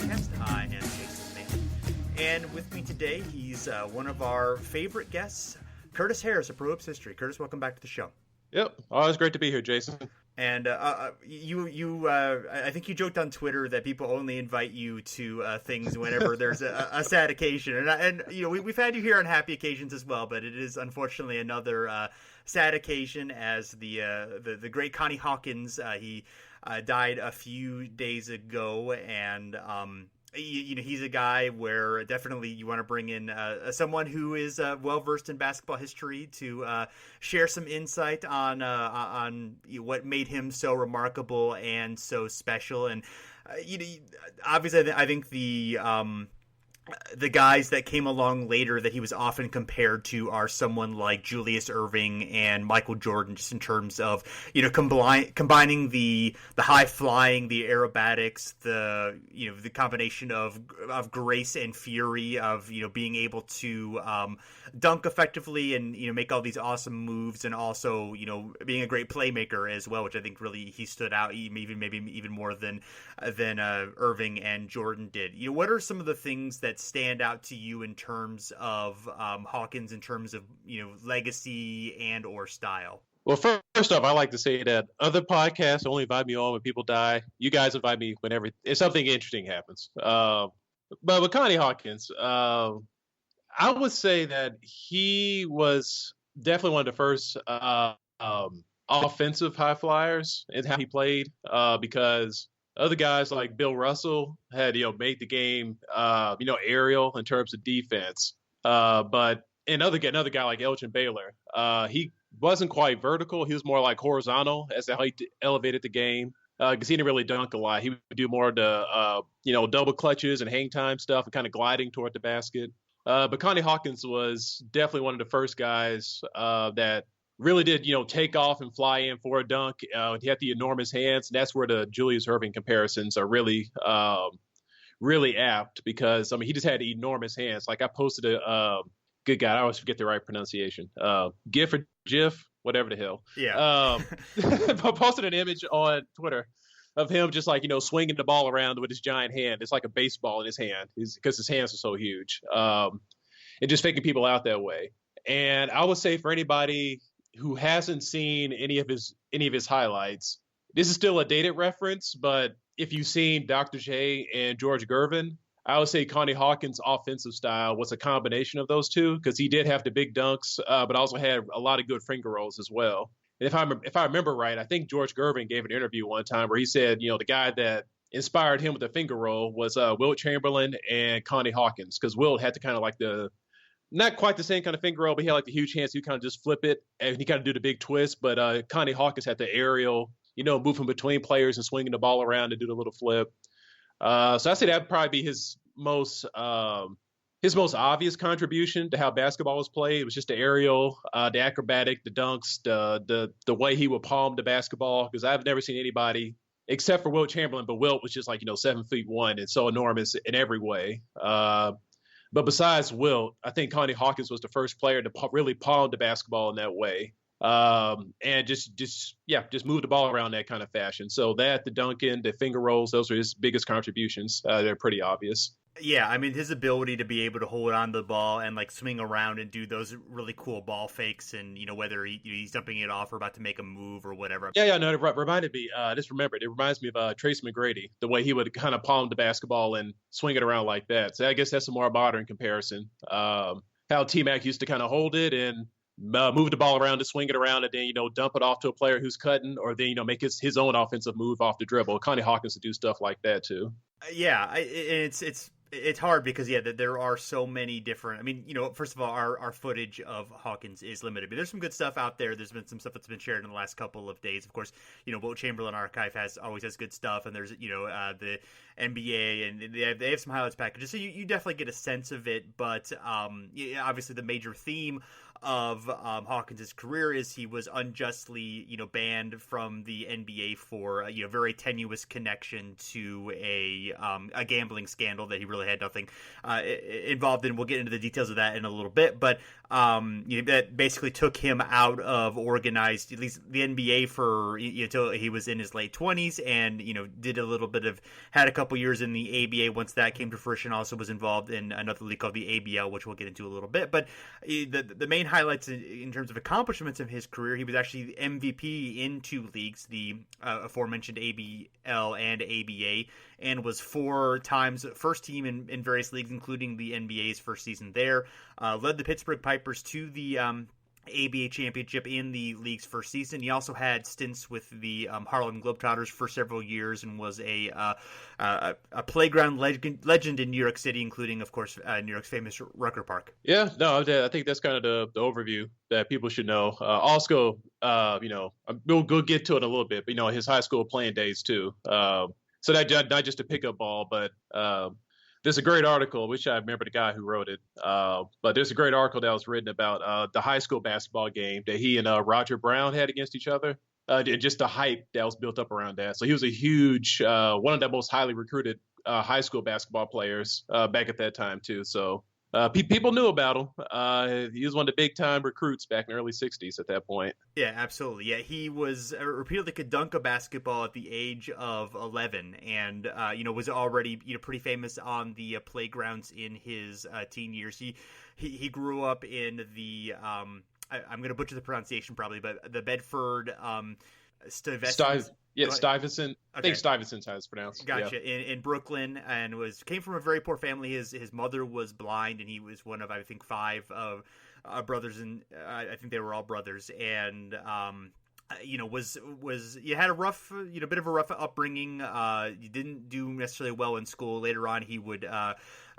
Podcast. I am Jason Mann, and with me today, he's one of our favorite guests, Curtis Harris of Pro Hoops History. Curtis, welcome back to the show. Yep, always great to be here, Jason. And I think you joked on Twitter that people only invite you to things whenever there's a sad occasion, and we've had you here on happy occasions as well, but it is unfortunately another sad occasion as the great Connie Hawkins he died a few days ago, and he's a guy where definitely you want to bring in someone who is well versed in basketball history to share some insight on what made him so remarkable and so special. And obviously, I think the guys that came along later that he was often compared to are someone like Julius Erving and Michael Jordan, just in terms of combining the high flying, the aerobatics, the combination of grace and fury, of being able to dunk effectively and make all these awesome moves, and also being a great playmaker as well, which I think really he stood out maybe even more than Erving and Jordan did. What are some of the things that stand out to you in terms of Hawkins, in terms of legacy and or style? Well, first off, I like to say that other podcasts only invite me on when people die. You guys invite me whenever something interesting happens. But with Connie Hawkins, I would say that he was definitely one of the first offensive high flyers in how he played, because other guys like Bill Russell had, made the game, aerial in terms of defense. But another guy like Elgin Baylor, he wasn't quite vertical. He was more like horizontal as how he elevated the game, because he didn't really dunk a lot. He would do more of the, double clutches and hang time stuff and kind of gliding toward the basket. But Connie Hawkins was definitely one of the first guys that really did, take off and fly in for a dunk. He had the enormous hands, and that's where the Julius Erving comparisons are really, really apt, because he just had enormous hands. Like I posted good guy, I always forget the right pronunciation. GIF or GIF, whatever the hell. Yeah. I posted an image on Twitter of him just swinging the ball around with his giant hand. It's like a baseball in his hand, because his hands are so huge. And just faking people out that way. And I would say for anybody who hasn't seen any of his highlights, this is still a dated reference, but if you've seen Dr. J and George Gervin, I would say Connie Hawkins' offensive style was a combination of those two, because he did have the big dunks, but also had a lot of good finger rolls as well. And if I remember right, I think George Gervin gave an interview one time where he said, the guy that inspired him with the finger roll was Wilt Chamberlain and Connie Hawkins, because Wilt had to kind of like not quite the same kind of finger roll, but he had like the huge hands. So he kind of just flip it and he kind of do the big twist. But Connie Hawkins had the aerial, moving between players and swinging the ball around to do the little flip. So I say that'd probably be his most obvious contribution to how basketball was played. It was just the aerial, the acrobatic, the dunks, the way he would palm the basketball. Because I've never seen anybody except for Wilt Chamberlain, but Wilt was just 7'1" and so enormous in every way. But besides Wilt, I think Connie Hawkins was the first player to really palm the basketball in that way, and just move the ball around that kind of fashion. So that, the dunking, the finger rolls, those are his biggest contributions. They're pretty obvious. Yeah, I mean, his ability to be able to hold on to the ball and swing around and do those really cool ball fakes, and whether he's dumping it off or about to make a move or whatever. Yeah, no, it reminded me. Just remembered, it reminds me of Tracy McGrady, the way he would kind of palm the basketball and swing it around like that. So I guess that's a more modern comparison. How T-Mac used to kind of hold it and move the ball around to swing it around, and then dump it off to a player who's cutting, or then make his own offensive move off the dribble. Connie Hawkins would do stuff like that too. Yeah, it's hard because there are so many different. I mean, first of all, our footage of Hawkins is limited, but there's some good stuff out there. There's been some stuff that's been shared in the last couple of days. Of course, Wilt Chamberlain Archive always has good stuff, and there's the NBA, and they have some highlights packages, so you definitely get a sense of it. But obviously, the major theme of Hawkins' career is he was unjustly, banned from the NBA for very tenuous connection to a gambling scandal that he really had nothing involved in. We'll get into the details of that in a little bit, but that basically took him out of organized, at least the NBA, for until he was in his late 20s, and did a little bit of, had a couple years in the ABA once that came to fruition. Also was involved in another league called the ABL, which we'll get into a little bit. But the main highlights in terms of accomplishments of his career, he was actually the MVP in two leagues, the aforementioned ABL and ABA, and was 4 times first team in various leagues, including the NBA's first season there. Led the Pittsburgh Pipers to the ABA championship in the league's first season. He also had stints with the Harlem Globetrotters for several years, and was a playground legend in New York City, including, of course, New York's famous Rucker Park. Yeah, no, I think that's kind of the overview that people should know. Also, we'll get to it in a little bit, but his high school playing days too. So that not just a pickup ball, but there's a great article. I wish I remember the guy who wrote it. But there's a great article that was written about the high school basketball game that he and Roger Brown had against each other. And just the hype that was built up around that. So he was a huge, one of the most highly recruited high school basketball players back at that time too. So people knew about him. He was one of the big-time recruits back in the early 60s at that point. Yeah, absolutely. Yeah, he was repeatedly could dunk a basketball at the age of 11, and was already pretty famous on the playgrounds in his teen years. He grew up in the I'm going to butcher the pronunciation probably, but the Bedford Stuyvesant. Stuyvesant. I think Stuyvesant's how it's pronounced. Gotcha. Yeah. In Brooklyn, and came from a very poor family. His mother was blind, and he was one of, I think, 5 brothers, and I think they were all brothers. And you had a rough, bit of a rough upbringing. You didn't do necessarily well in school. Later on, he would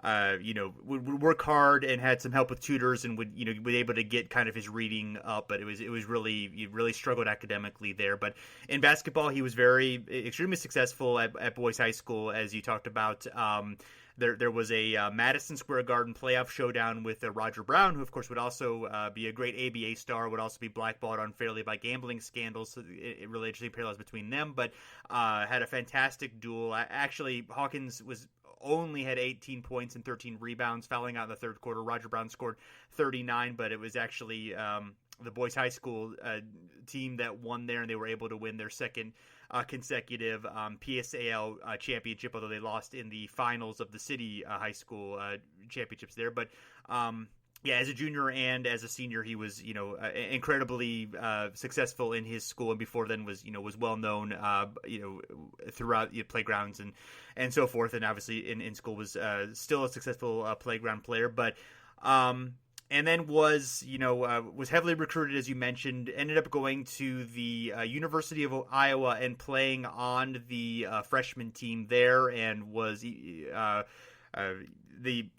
work hard and had some help with tutors, and would able to get kind of his reading up. But it was really, he really struggled academically there. But in basketball, he was extremely successful at Boys High School, as you talked about. There was a Madison Square Garden playoff showdown with Roger Brown, who, of course, would also be a great ABA star, would also be blackballed unfairly by gambling scandals. So it really interesting parallels between them, but had a fantastic duel. Actually, Hawkins only had 18 points and 13 rebounds, fouling out in the third quarter. Roger Brown scored 39, but it was actually the Boys High School team that won there, and they were able to win their second consecutive PSAL championship, although they lost in the finals of the city high school championships there. But as a junior and as a senior, he was incredibly successful in his school, and before then was well known throughout playgrounds and so forth, and obviously in school was still a successful playground player, but. And then was heavily recruited, as you mentioned, ended up going to the University of Iowa and playing on the freshman team there, and was the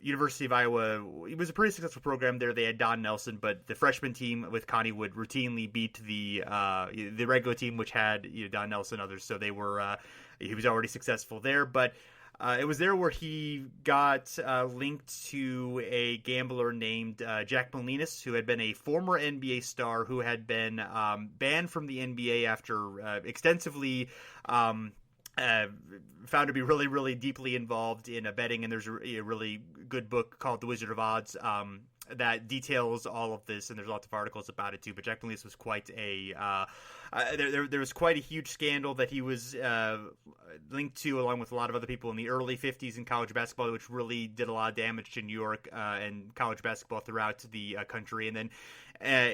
University of Iowa. It was a pretty successful program there. They had Don Nelson, but the freshman team with Connie would routinely beat the regular team, which had Don Nelson and others. So they were he was already successful there, but. It was there where he got linked to a gambler named Jack Molinas, who had been a former NBA star who had been banned from the NBA after extensively found to be really, really deeply involved in betting. And there's a really good book called The Wizard of Odds that details all of this, and there's lots of articles about it too. But Jack Molinas was quite there was quite a huge scandal that he was linked to, along with a lot of other people in the early 50s in college basketball, which really did a lot of damage to New York and college basketball throughout the country. And then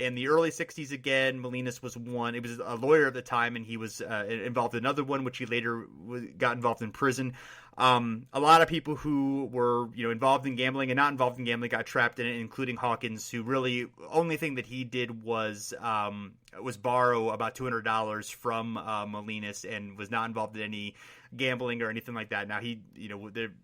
in the early 60s again, Molinas was one. He was a lawyer at the time, and he was involved in another one, which he later got involved in prison. A lot of people who were involved in gambling and not involved in gambling got trapped in it, including Hawkins, who really only thing that he did was borrow about $200 from Molinas, and was not involved in any gambling or anything like that. Now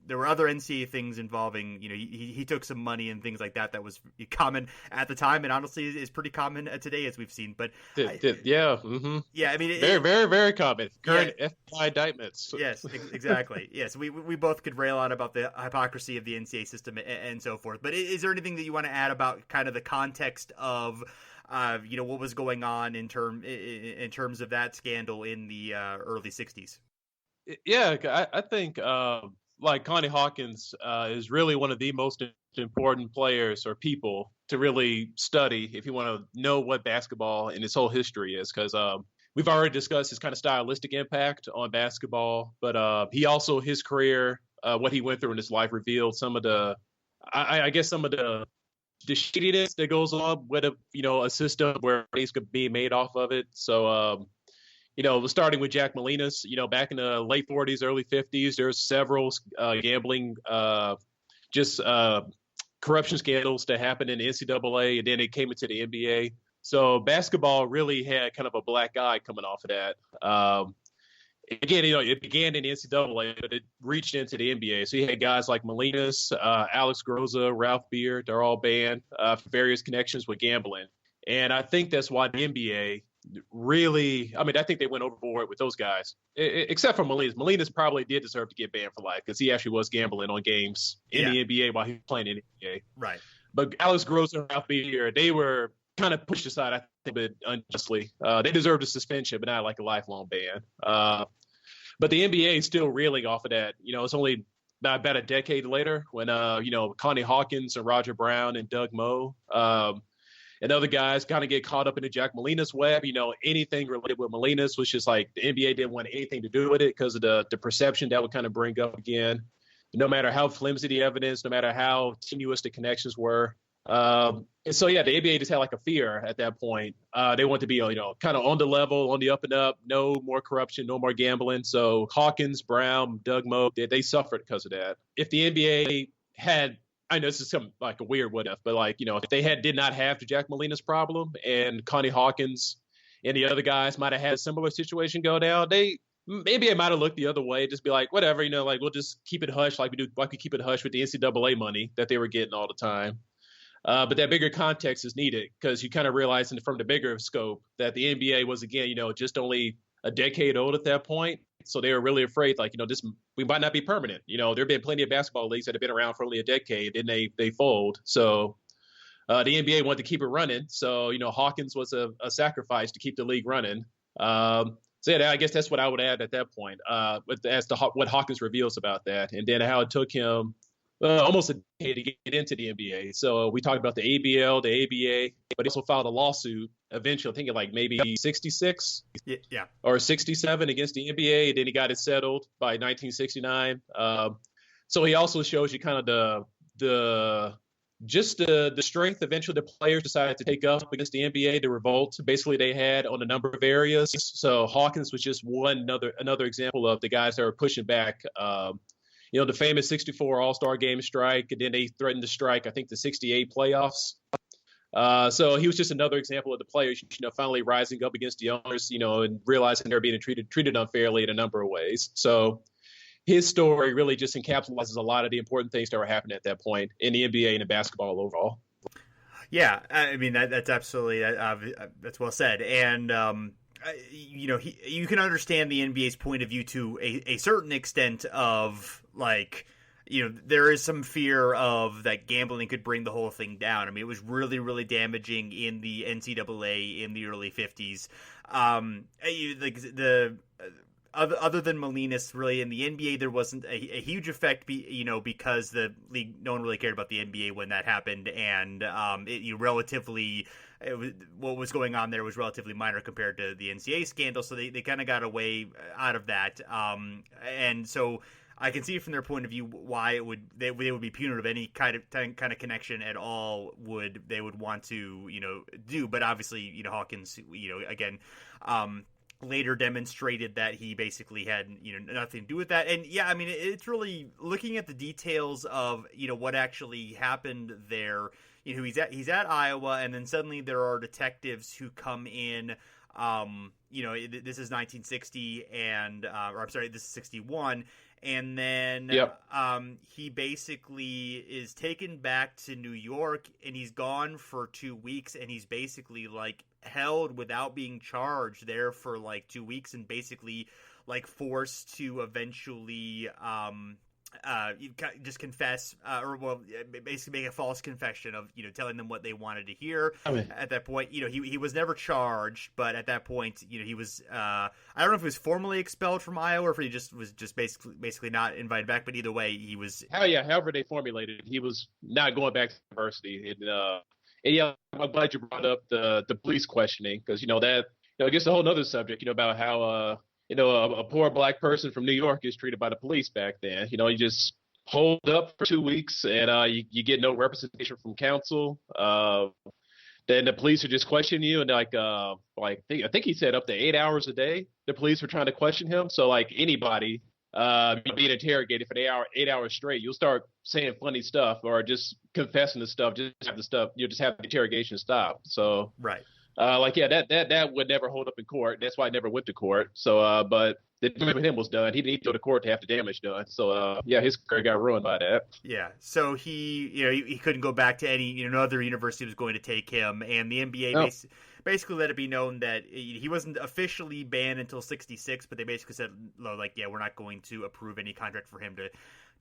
there were other NCAA things involving, he took some money and things like that was common at the time, and honestly is pretty common today, as we've seen. But yeah, mm-hmm. Yeah, I mean, very, very, very common. Current FBI indictments. Yes, exactly. Yes, we both could rail on about the hypocrisy of the NCAA system and so forth. But is there anything that you want to add about kind of the context of what was going on in terms of that scandal in the early '60s? Yeah, I think like Connie Hawkins is really one of the most important players or people to really study if you want to know what basketball and its whole history is, because we've already discussed his kind of stylistic impact on basketball, but he also, his career, what he went through in his life revealed some of the, I guess some of the shittiness that goes on with a system where things could be made off of it. So, starting with Jack Molinas, back in the late 40s, early 50s, there's several gambling, corruption scandals that happened in the NCAA, and then it came into the NBA. So basketball really had kind of a black eye coming off of that. Again, it began in the NCAA, but it reached into the NBA. So you had guys like Molinas, Alex Groza, Ralph Beard. They're all banned for various connections with gambling. And I think that's why the NBA really, I think they went overboard with those guys, except for Molinas. Molinas probably did deserve to get banned for life because he actually was gambling on games in the NBA while he was playing in the NBA. Right. But Alex Groza and Ralph Beard, they were kind of pushed aside, I think, but unjustly. They deserved a suspension, but not like a lifelong ban. But the NBA is still reeling off of that. It's only about a decade later when, Connie Hawkins and Roger Brown and Doug Moe and other guys kind of get caught up in the Jack Molinas web. Anything related with Molinas was just like the NBA didn't want anything to do with it because of the perception that would kind of bring up again, no matter how flimsy the evidence, no matter how tenuous the connections were. And so, the NBA just had like a fear at that point. They want to be, kind of on the level, on the up and up, no more corruption, no more gambling. So Hawkins, Brown, Doug Moe, they suffered because of that. If the NBA had, I know this is some like a weird what if, but if they did not have the Jack Molinas problem and Connie Hawkins and the other guys might have had a similar situation go down, maybe it might have looked the other way, just be like, whatever, we'll just keep it hush like we keep it hush with the NCAA money that they were getting all the time. But that bigger context is needed because you kind of realize from the bigger scope that the NBA was, again, just only a decade old at that point. So they were really afraid, we might not be permanent. There have been plenty of basketball leagues that have been around for only a decade and they fold. So the NBA wanted to keep it running. So, Hawkins was a sacrifice to keep the league running. I guess that's what I would add at that point as to what Hawkins reveals about that, and then how it took him almost a decade to get into the NBA. So we talked about the ABL, the ABA, but he also filed a lawsuit eventually, I think like maybe 66 or 67 against the NBA. And then he got it settled by 1969. So he also shows you kind of the strength eventually the players decided to take up against the NBA, the revolt basically they had on a number of areas. So Hawkins was just another example of the guys that were pushing back. The famous 64 All-Star Game strike, and then they threatened to strike, I think, the 68 playoffs. So he was just another example of the players, finally rising up against the owners, and realizing they're being treated unfairly in a number of ways. So his story really just encapsulates a lot of the important things that were happening at that point in the NBA and in basketball overall. Yeah, I mean, that's absolutely, that's well said. And, you can understand the NBA's point of view to a certain extent of there is some fear of that gambling could bring the whole thing down. I mean, it was really, really damaging in the NCAA in the early 50s. Other than Molinas, really in the NBA, there wasn't a huge effect, because the league, no one really cared about the NBA when that happened, and what was going on there was relatively minor compared to the NCAA scandal, so they kind of got away out of that. And so I can see from their point of view why they would be punitive. Any kind of connection at all they would want to do. But obviously Hawkins again later demonstrated that he basically had nothing to do with that. And I mean it's really looking at the details of what actually happened there. He's at Iowa, and then suddenly there are detectives who come in this is 1960 or I'm sorry, this is 61. And then Yep. he basically is taken back to New York, and he's gone for 2 weeks, and he's basically like held without being charged there for like 2 weeks, and basically like forced to eventually just confess, basically make a false confession of telling them what they wanted to hear. At that point, he was never charged, but at that point, he was I don't know if he was formally expelled from Iowa or if he was basically not invited back. But either way, he was. However they formulated it, he was not going back to university. And yeah, I'm glad you brought up the police questioning, because that gets a whole nother subject. About how a poor black person from New York is treated by the police back then. You just hold up for 2 weeks and you get no representation from counsel. Then the police are just questioning you, and I think he said up to 8 hours a day the police were trying to question him. So like anybody being interrogated for 8 hours straight, you'll start saying funny stuff or just confessing to stuff, just have the interrogation stop. So right. That would never hold up in court. That's why I never went to court. So, but the damage with him was done. He didn't go to court to have the damage done. So, his career got ruined by that. Yeah. So he couldn't go back to any, no other university was going to take him, and the NBA basically let it be known that he wasn't officially banned until '66, but they basically said, we're not going to approve any contract for him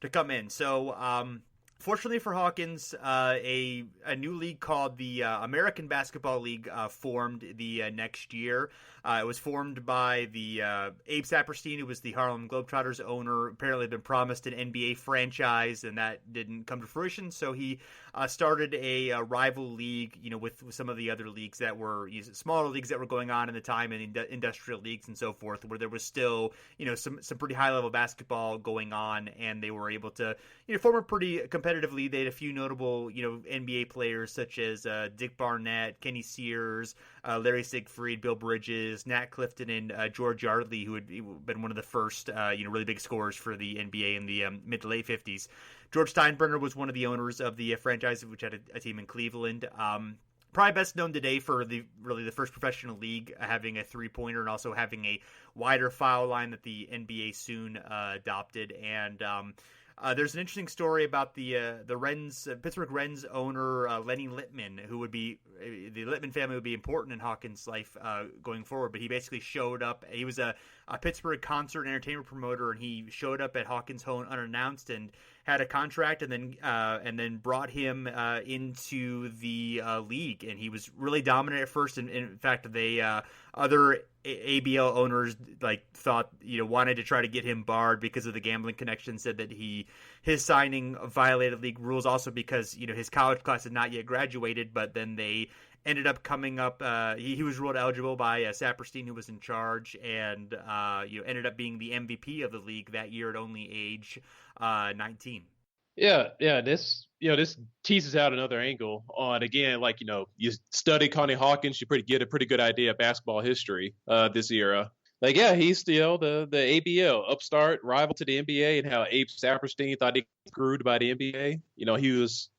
to come in. So, fortunately for Hawkins, a new league called the American Basketball League formed the next year. It was formed by the Abe Saperstein, who was the Harlem Globetrotters owner. Apparently had been promised an NBA franchise, and that didn't come to fruition. So he started a rival league, with some of the other leagues that were smaller leagues that were going on in the time, and industrial leagues and so forth, where there was still some pretty high level basketball going on, and they were able to form a pretty competitive league. They had a few notable NBA players such as Dick Barnett, Kenny Sears, Larry Siegfried, Bill Bridges, Nat Clifton, and George Yardley, who had been one of the first really big scorers for the NBA in the mid to late 50s. George Steinbrenner was one of the owners of the franchise, which had a team in Cleveland. Probably best known today for the first professional league having a three-pointer and also having a wider foul line that the NBA soon adopted. And there's an interesting story about the Pittsburgh Wrens owner Lenny Littman, who would be the Littman family would be important in Hawkins' life going forward. But he basically showed up. He was a Pittsburgh concert and entertainment promoter, and he showed up at Hawkins' home unannounced and had a contract, and then brought him into the league, and he was really dominant at first. And in fact, they other ABL owners thought wanted to try to get him barred because of the gambling connection. Said that his signing violated league rules, also because his college class had not yet graduated. But then they ended up coming up. He was ruled eligible by Saperstein, who was in charge, and ended up being the MVP of the league that year at only age 19. Yeah. This teases out another angle on, again, you study Connie Hawkins, you get a pretty good idea of basketball history this era. He's still the ABL upstart rival to the NBA, and how Abe Saperstein thought he was screwed by the NBA. He was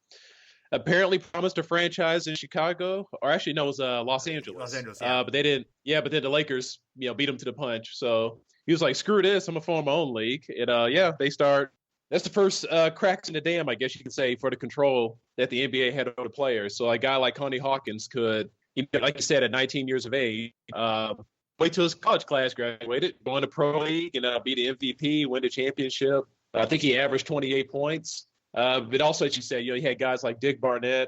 apparently promised a franchise in Chicago, or actually no, it was Los Angeles. Los Angeles, yeah. But they didn't. Yeah, but then the Lakers, beat him to the punch. So he was like, "Screw this! I'm gonna form my own league." And they start. That's the first cracks in the dam, I guess you could say, for the control that the NBA had over the players. So a guy like Connie Hawkins could, like you said, at 19 years of age, wait till his college class graduated, go in the pro league, and be the MVP, win the championship. I think he averaged 28 points. But also, as you said, you had guys like Dick Barnett,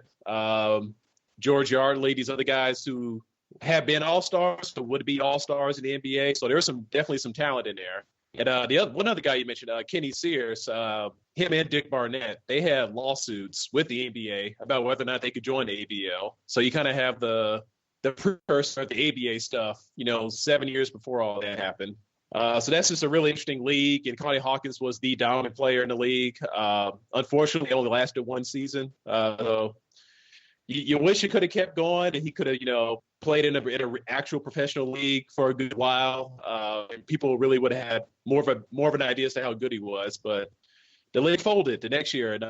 George Yardley, these other guys who have been all-stars, who would be all-stars in the NBA. So there's definitely some talent in there. And one other guy you mentioned, Kenny Sears, him and Dick Barnett, they had lawsuits with the NBA about whether or not they could join the ABL. So you kind of have the precursor of the ABA stuff, 7 years before all that happened. So that's just a really interesting league, and Connie Hawkins was the dominant player in the league. Unfortunately, it only lasted one season. So you wish he could have kept going, and he could have, played in an actual professional league for a good while. And people really would have had more of an idea as to how good he was. But the league folded the next year, and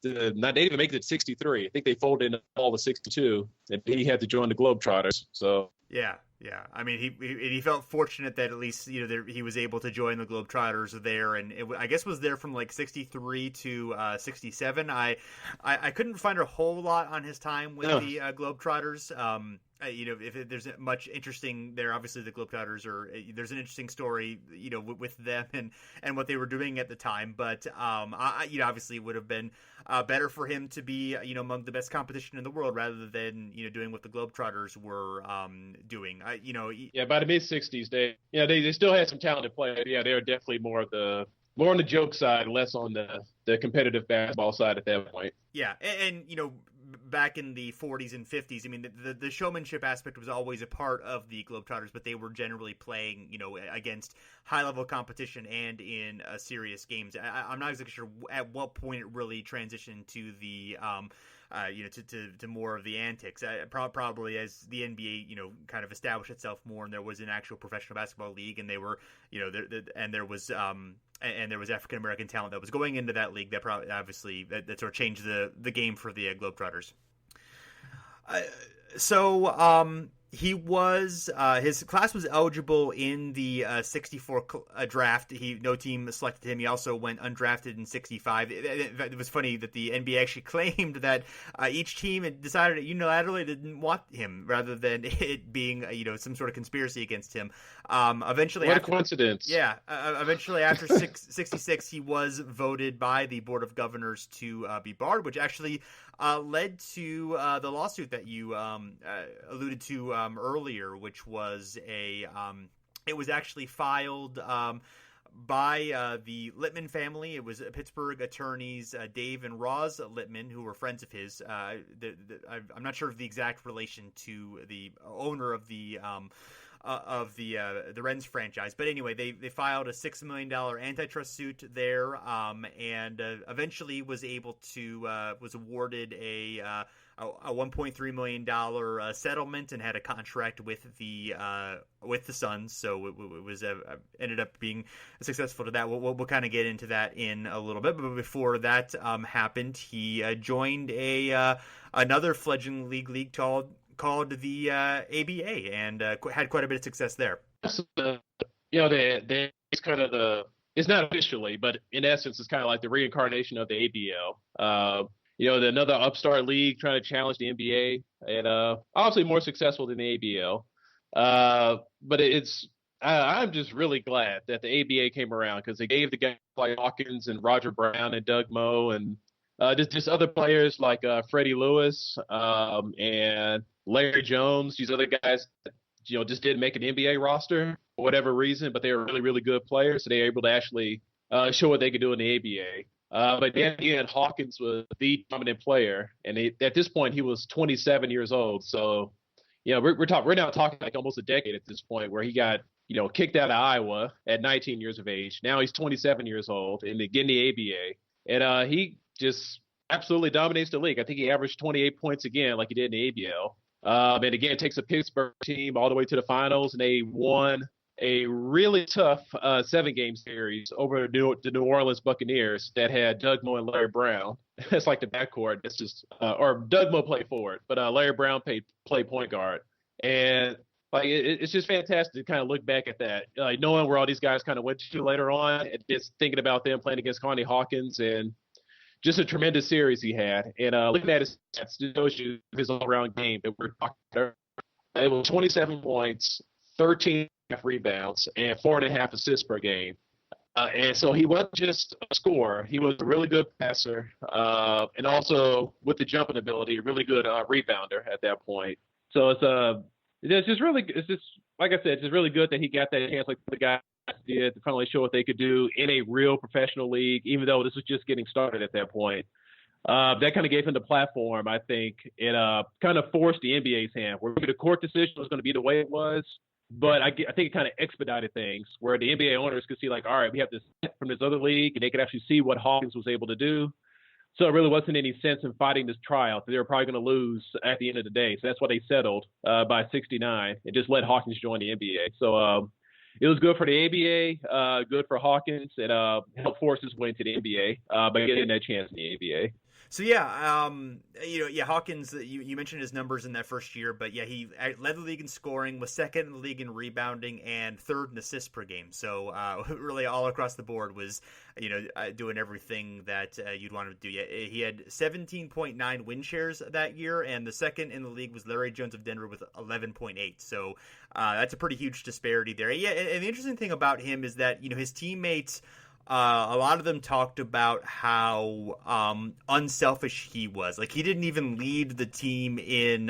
they didn't even make it to 63. I think they folded in all the 62, and he had to join the Globetrotters. So yeah. Yeah, I mean, he felt fortunate that at least he was able to join the Globetrotters there, and I guess was there from like '63 to '67. I couldn't find a whole lot on his time with the Globetrotters. If there's much interesting there, obviously the Globetrotters there's an interesting story, with them and what they were doing at the time. But obviously it would have been better for him to be among the best competition in the world rather than doing what the Globetrotters were doing. By the mid '60s, they still had some talented players. Yeah, they were definitely more on the joke side, less on the competitive basketball side at that point. Yeah, and back in the 40s and 50s, I mean, the showmanship aspect was always a part of the Globetrotters, but they were generally playing, against high-level competition and in serious games. I'm not exactly sure at what point it really transitioned to the to more of the antics. Probably as the NBA, kind of established itself more, and there was an actual professional basketball league, and they were, and there was African American talent that was going into that league. That probably obviously that sort of changed the game for the Globetrotters. He was his class was eligible in the 64 draft. No team selected him. He also went undrafted in 65. It was funny that the NBA actually claimed that each team had decided unilaterally didn't want him, rather than it being some sort of conspiracy against him. Eventually, what a coincidence! Yeah, eventually after 66, he was voted by the Board of Governors to be barred, which actually led to the lawsuit that you alluded to earlier, which was it was actually filed by the Littman family. It was Pittsburgh attorneys Dave and Roz Littman, who were friends of his. I'm not sure of the exact relation to the owner of the Rens franchise, but anyway, they filed a $6 million antitrust suit there, and eventually was awarded a $1.3 million settlement, and had a contract with the Suns. So it was ended up being successful to that. We'll kind of get into that in a little bit, but before that happened, he joined another fledgling league called the ABA, and had quite a bit of success there. It's kind of it's not officially, but in essence, it's kind of like the reincarnation of the ABL. Another upstart league trying to challenge the NBA, and obviously more successful than the ABL. But I'm just really glad that the ABA came around, because they gave the guys like Hawkins and Roger Brown and Doug Moe and just other players like Freddie Lewis and Larry Jones, these other guys that, just didn't make an NBA roster for whatever reason, but they were really, really good players, so they were able to actually show what they could do in the ABA. But then again, Hawkins was the dominant player, and at this point he was 27 years old. So, we're now talking like almost a decade at this point, where he got kicked out of Iowa at 19 years of age. Now he's 27 years old and getting the ABA, and he just absolutely dominates the league. I think he averaged 28 points again, like he did in the ABL. And again, takes a Pittsburgh team all the way to the finals, and they won a really tough 7-game series over the New Orleans Buccaneers that had Doug Moe and Larry Brown. It's like the backcourt. It's just or Doug Moe played forward, but Larry Brown played point guard. And like it's just fantastic to kind of look back at that, like knowing where all these guys kind of went to later on, and just thinking about them playing against Connie Hawkins, and just a tremendous series he had. And looking at his stats, it shows you his all-around game that we're talking about. It was 27 points, 13.5 rebounds, and 4.5 assists per game. And so he wasn't just a scorer. He was a really good passer, and also with the jumping ability, a really good rebounder at that point. So it's just like I said, it's just really good that he got that chance, like the guys did, to finally show what they could do in a real professional league, even though this was just getting started at that point. That kind of gave him the platform. I think it kind of forced the NBA's hand, where maybe the court decision was going to be the way it was, but I think it kind of expedited things, where the NBA owners could see, like, all right, we have this from this other league, and they could actually see what Hawkins was able to do. So it really wasn't any sense in fighting this tryout. They were probably going to lose at the end of the day. So that's why they settled by 69 and just let Hawkins join the NBA. So it was good for the ABA, good for Hawkins, and helped force his way into the NBA by getting that chance in the ABA. So yeah, Hawkins. You mentioned his numbers in that first year, but yeah, he led the league in scoring, was second in the league in rebounding, and third in assists per game. So really, all across the board was doing everything that you'd want him to do. Yeah, he had 17.9 win shares that year, and the second in the league was Larry Jones of Denver with 11.8. So that's a pretty huge disparity there. Yeah, and the interesting thing about him is that his teammates. A lot of them talked about how unselfish he was. Like, he didn't even lead the team in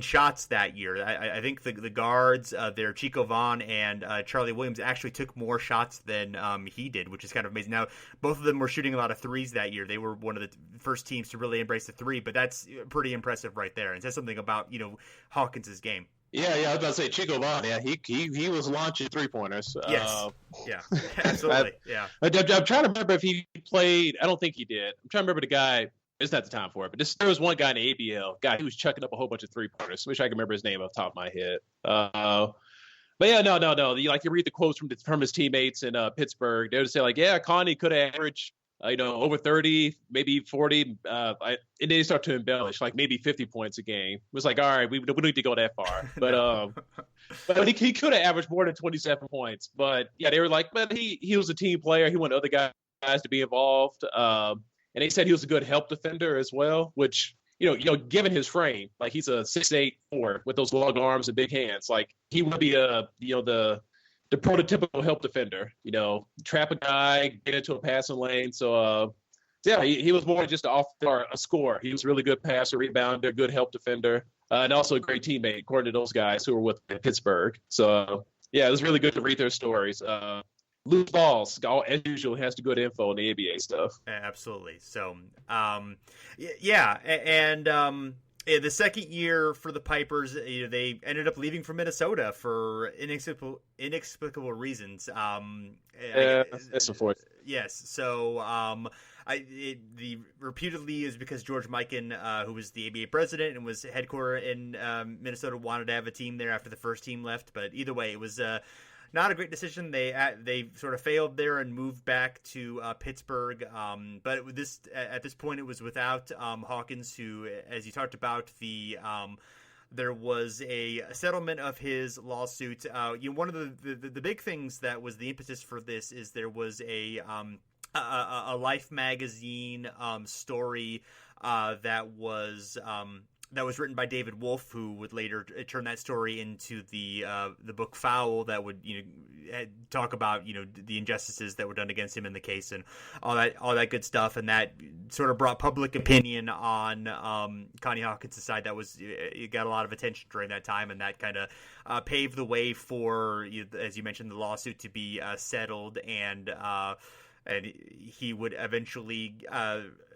shots that year. I think the guards there, Chico Vaughn and Charlie Williams, actually took more shots than he did, which is kind of amazing. Now, both of them were shooting a lot of threes that year. They were one of the first teams to really embrace the three, but that's pretty impressive right there. And says something about Hawkins' game. Yeah, I was about to say Chico Vaughn. Yeah, he was launching 3-pointers. Yes. Yeah, absolutely. I'm trying to remember if he played. I don't think he did. I'm trying to remember the guy. It's not the time for it, but there was one guy in the ABL. He was chucking up a whole bunch of 3-pointers. Wish I could remember his name off the top of my head. But yeah, no. You read the quotes from his teammates in Pittsburgh. They would say yeah, Connie could have averaged over 30, maybe 40. And they start to embellish, maybe 50 points a game. It was all right, we don't need to go that far. But but he could have averaged more than 27 points. But yeah, they were but he was a team player. He wanted other guys to be involved. And they said he was a good help defender as well, which, given his frame, he's a 6'8" forward with those long arms and big hands. He would be the prototypical help defender, trap a guy, get into a passing lane. So, he was more just a scorer. He was a really good passer, rebounder, good help defender, and also a great teammate, according to those guys who were with Pittsburgh. So, it was really good to read their stories. Loose balls, as usual, has the good info on the ABA stuff. Absolutely. So, the second year for the Pipers, they ended up leaving for Minnesota for inexplicable reasons. That's unfortunate. Yes. So, the reputedly is because George Mikan, who was the ABA president and was headquartered in Minnesota, wanted to have a team there after the first team left. But either way, it was not a great decision. They sort of failed there and moved back to Pittsburgh. But at this point, it was without Hawkins, who, as you talked about, there was a settlement of his lawsuit. One of the big things that was the impetus for this is there was a Life magazine story that was written by David Wolf, who would later turn that story into the book Foul, that would talk about the injustices that were done against him in the case and all that good stuff, and that sort of brought public opinion on Connie Hawkins' side. That was it got a lot of attention during that time, and that kind of paved the way for, as you mentioned, the lawsuit to be settled, and he would eventually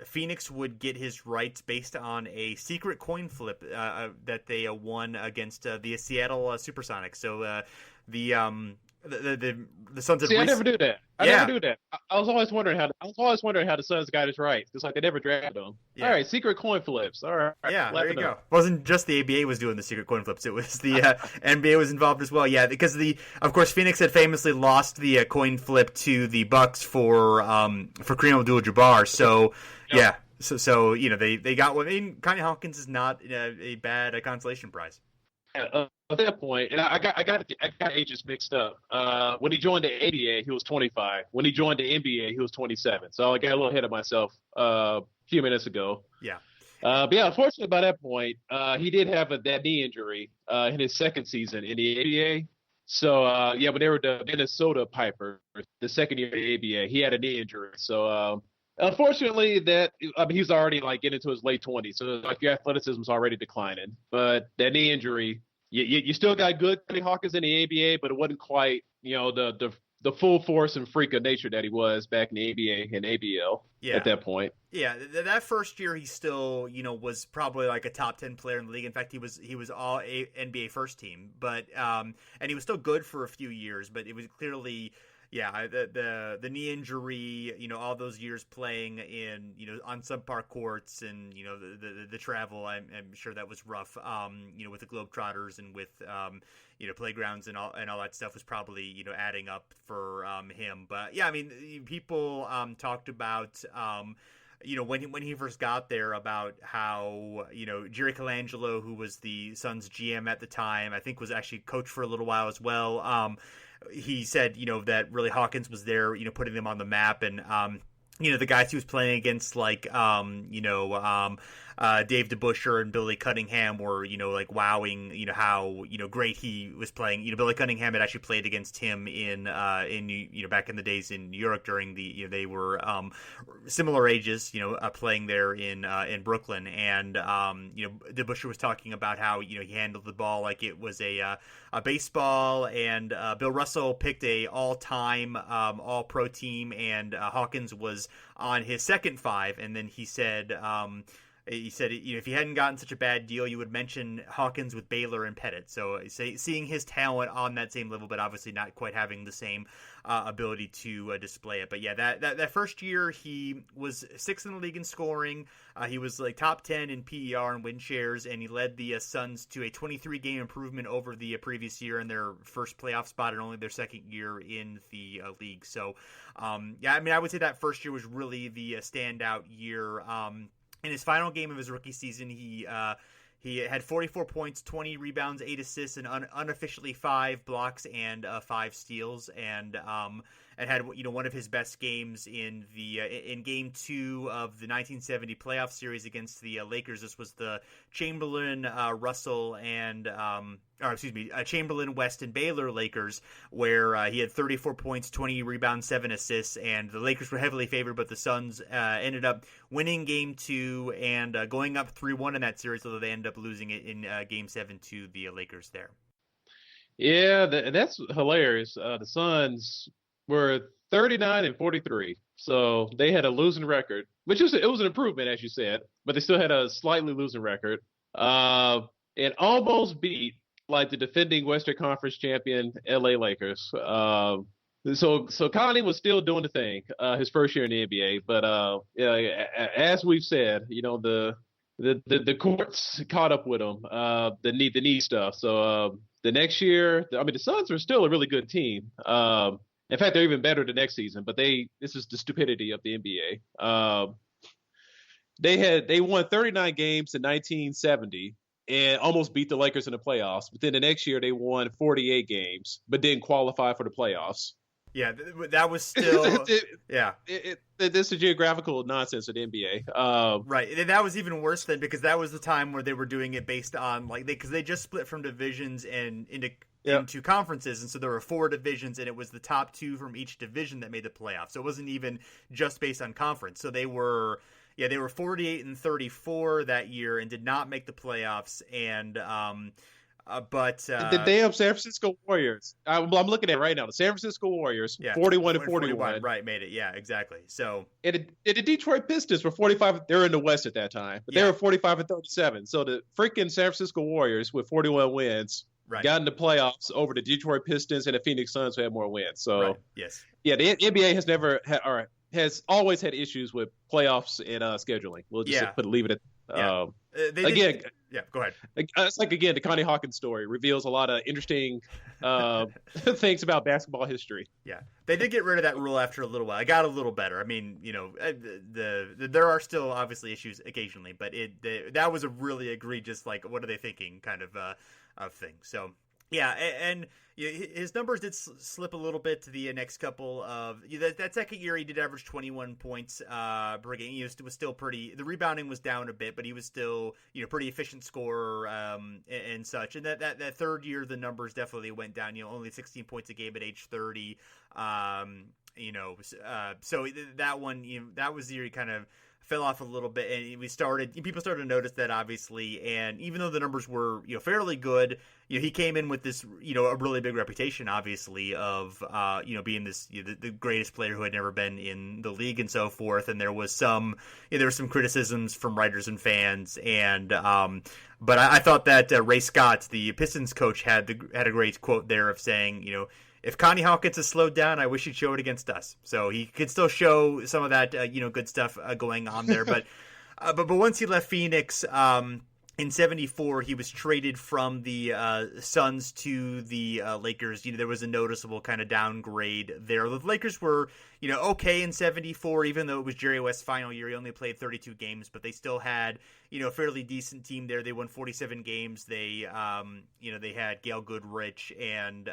Phoenix would get his rights based on a secret coin flip that they won against the Seattle Supersonics. So the Suns of I never do that. I never do that. I was always wondering how the Suns got his rights. It's they never drafted him. Yeah. All right, secret coin flips. All right. Yeah, there you go. It wasn't just the ABA was doing the secret coin flips. It was the NBA was involved as well. Yeah, because of course Phoenix had famously lost the coin flip to the Bucks for Kareem Abdul-Jabbar. So yeah, so they got one. I mean, Connie Hawkins is not a bad consolation prize. At that point, and I got ages mixed up. When he joined the ABA, he was 25. When he joined the NBA, he was 27. So I got a little ahead of myself a few minutes ago. Yeah. But yeah, unfortunately, by that point, he did have that knee injury in his second season in the ABA. So when they were the Minnesota Pipers, the second year of the ABA, he had a knee injury. So unfortunately, he's already getting into his late 20s, so your athleticism is already declining. But that knee injury, you still got good Connie Hawkins in the ABA, but it wasn't quite the full force and freak of nature that he was back in the ABA and ABL at that point. Yeah, that first year he still was probably a top 10 player in the league. In fact, he was all NBA first team, but and he was still good for a few years, but it was clearly. Yeah, the knee injury, all those years playing in, on subpar courts, and the travel. I'm sure that was rough. With the Globetrotters and with playgrounds and all that stuff was probably adding up for him. But yeah, I mean, people talked about when he first got there, about how, Jerry Colangelo, who was the Suns GM at the time, I think was actually coach for a little while as well. He said, that really Hawkins was there, putting them on the map. And, the guys he was playing against, like, Dave DeBusschere and Billy Cunningham were, like wowing, how, great he was playing. Billy Cunningham had actually played against him in back in the days in New York during the, they were similar ages, playing there in Brooklyn. And, DeBusschere was talking about how, he handled the ball like it was a baseball, and Bill Russell picked a all-time all-pro team, and Hawkins was on his second five. And then he said, if he hadn't gotten such a bad deal, you would mention Hawkins with Baylor and Pettit. So seeing his talent on that same level, but obviously not quite having the same ability to display it. But yeah, that first year he was sixth in the league in scoring. He was like top 10 in PER and win shares, and he led the Suns to a 23-game improvement over the previous year in their first playoff spot, and only their second year in the league. So, I would say that first year was really the standout year. In his final game of his rookie season, he had 44 points, 20 rebounds, 8 assists, and unofficially 5 blocks and 5 steals, and had one of his best games in Game 2 of the 1970 playoff series against the Lakers. This was the Chamberlain, Russell, and Chamberlain, West, and Baylor Lakers, where he had 34 points, 20 rebounds, 7 assists, and the Lakers were heavily favored, but the Suns ended up winning Game 2 and going up 3-1 in that series, although they ended up losing it in Game 7 to the Lakers there. Yeah, that's hilarious. The Suns were 39-43, so they had a losing record, which it was an improvement, as you said, but they still had a slightly losing record. And almost beat like the defending Western Conference champion LA Lakers. So Connie was still doing the thing his first year in the NBA, but as we've said, the courts caught up with him, the knee stuff. So the next year, the Suns are still a really good team. In fact, they're even better the next season. But this is the stupidity of the NBA. They won 39 games in 1970 and almost beat the Lakers in the playoffs. But then the next year they won 48 games, but didn't qualify for the playoffs. Yeah, that was still this is geographical nonsense at the NBA. Right, and that was even worse then, because that was the time where they were doing it based on because they just split from divisions and into conferences, and so there were 4 divisions, and it was the top 2 from each division that made the playoffs. So it wasn't even just based on conference. So they were 48-34 that year and did not make the playoffs. And the damn San Francisco Warriors. I'm looking at it right now. The San Francisco Warriors, 41-41. Right, made it. Yeah, exactly. So and the Detroit Pistons were 45. They were in the West at that time, but they were 45-37. So the freaking San Francisco Warriors with 41 wins. Right. Got in the playoffs over the Detroit Pistons and the Phoenix Suns, who had more wins. So, yes, the NBA has never had, or has always had issues with playoffs and scheduling. We'll just leave it at. Go ahead. It's like again the Connie Hawkins story reveals a lot of interesting things about basketball history. Yeah, they did get rid of that rule after a little while. It got a little better. I mean, there are still obviously issues occasionally, but that was a really egregious, like, what are they thinking kind of thing. So yeah, and his numbers did slip a little bit to the next couple of that second year. He did average 21 points per game. He was still pretty. The rebounding was down a bit, but he was still pretty efficient scorer and such. And that third year, the numbers definitely went down. Only 16 points a game at age 30. So that one, that was the year he kind of fell off a little bit, and people started to notice that, obviously. And even though the numbers were fairly good, he came in with this a really big reputation, obviously, of being this the greatest player who had never been in the league and so forth. And there was some criticisms from writers and fans, and but I thought that Ray Scott, the Pistons coach, had a great quote there of saying, if Connie Hawkins is slowed down, I wish he'd show it against us. So he could still show some of that, good stuff going on there. But once he left Phoenix, in 74, he was traded from the Suns to the Lakers. There was a noticeable kind of downgrade there. The Lakers were, okay in 74, even though it was Jerry West's final year. He only played 32 games, but they still had, a fairly decent team there. They won 47 games. They, they had Gail Goodrich and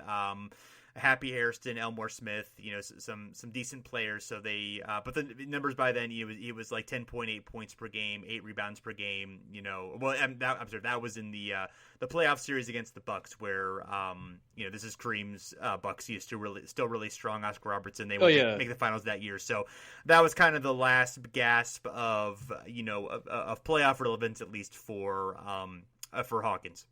Happy Hairston, Elmore Smith, some decent players. So they, but the numbers by then, it was like 10.8 points per game, 8 rebounds per game. Well, I'm sorry, that was in the playoff series against the Bucks, where this is Kareem's Bucks. He is still really strong. Oscar Robertson, they would make the finals that year. So that was kind of the last gasp of of playoff relevance, at least for Hawkins.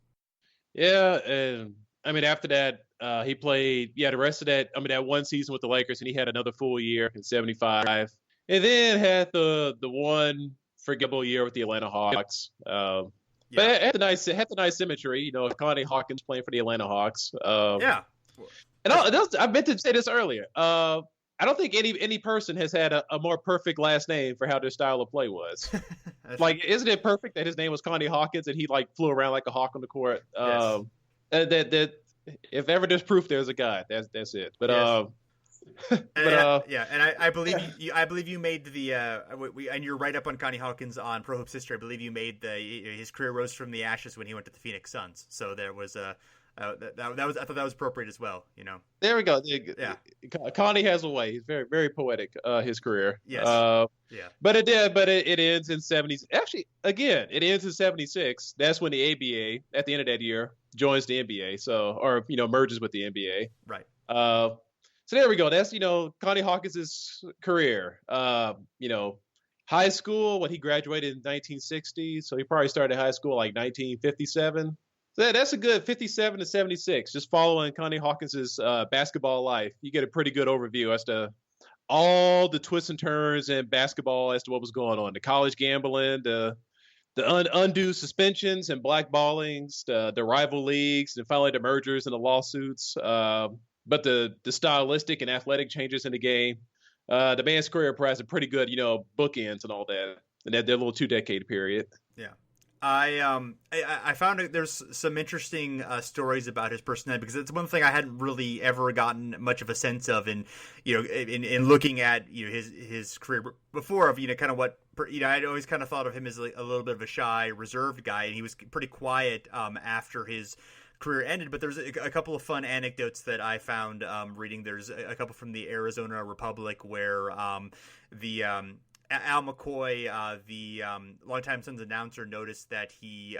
Yeah, and I mean, after that, he played, the rest of that, that one season with the Lakers, and he had another full year in 75. And then had the one forgettable year with the Atlanta Hawks. But it had the nice symmetry, Connie Hawkins playing for the Atlanta Hawks. Yeah. And I meant to say this earlier. I don't think any person has had a more perfect last name for how their style of play was. Isn't it perfect that his name was Connie Hawkins and he flew around like a hawk on the court? Yes. That if ever there's proof, there's a God. That's it. But yes. And I believe you made the and you're right up on Connie Hawkins on Pro Hoops history. I believe you made his career rose from the ashes when he went to the Phoenix Suns. So there was that was, I thought that was appropriate as well. There we go. Yeah, Connie has a way. He's very, very poetic. His career. Yes. But it did. But it ends in 70s. Actually, again, it ends in 76. That's when the ABA at the end of that year joins the NBA. So, or merges with the NBA. Right. So there we go. That's Connie Hawkins' career. High school. When he graduated in 1960, so he probably started high school like 1957. So that's a good 57 to 76. Just following Connie Hawkins' basketball life, you get a pretty good overview as to all the twists and turns in basketball as to what was going on. The college gambling, the undue suspensions and blackballings, the rival leagues, and finally the mergers and the lawsuits. But the stylistic and athletic changes in the game. The man's career provides a pretty good, bookends and all that. And that little 2-decade period. Yeah. I found there's some interesting stories about his personality, because it's one thing I hadn't really ever gotten much of a sense of in looking at his career before, of kind of what I'd always kind of thought of him as a little bit of a shy, reserved guy, and he was pretty quiet after his career ended. But there's a couple of fun anecdotes that I found reading. There's a couple from the Arizona Republic where Al McCoy, the longtime Suns announcer, noticed that he